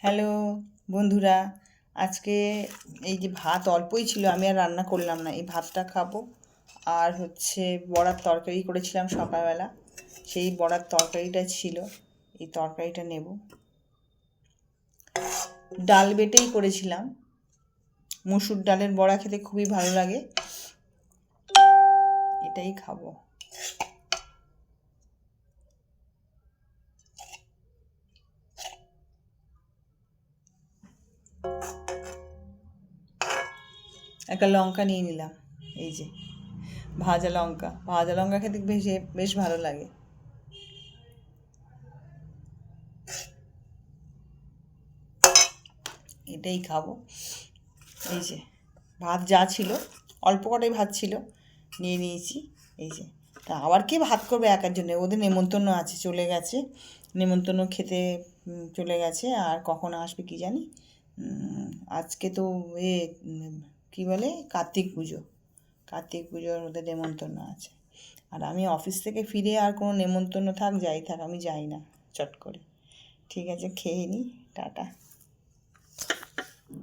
Hello বন্ধুরা, আজকে এই যে ভাত অল্পই ছিল, আমি আর রান্না করলাম না। এই ভাতটা খাবো। আর হচ্ছে বড়ার তরকারি করেছিলাম সকালবেলা, সেই বড়ার তরকারিটা ছিল, এই তরকারিটা নেব। ডাল বেটেই করেছিলাম, মসুর ডালের বড়া খেতে খুবই ভালো লাগে, এটাই খাবো। একটা লঙ্কা নিয়ে নিলাম, এই যে ভাজা লঙ্কা। ভাজা লঙ্কা খেতে বেশ বেশ ভালো লাগে। এটাই খাবো। এই যে ভাত যা ছিল, অল্প কটাই ভাত ছিল, নিয়ে নিয়েছি। এই যে, তা আবার কে ভাত করবে একার জন্য? ওদের নেমন্তন্ন আছে, চলে গেছে নেমন্তন্ন খেতে, চলে গেছে। আর কখন আসবে কি জানি। আজকে তো এ কী বলে, কার্তিক পুজো। কার্তিক পুজোর ওদের নেমন্তন্ন আছে। আর আমি অফিস থেকে ফিরে আর কোনো নেমন্তন্ন থাক যাই থাক, আমি যাই না চট করে। ঠিক আছে, খেয়ে নিই, টাটা।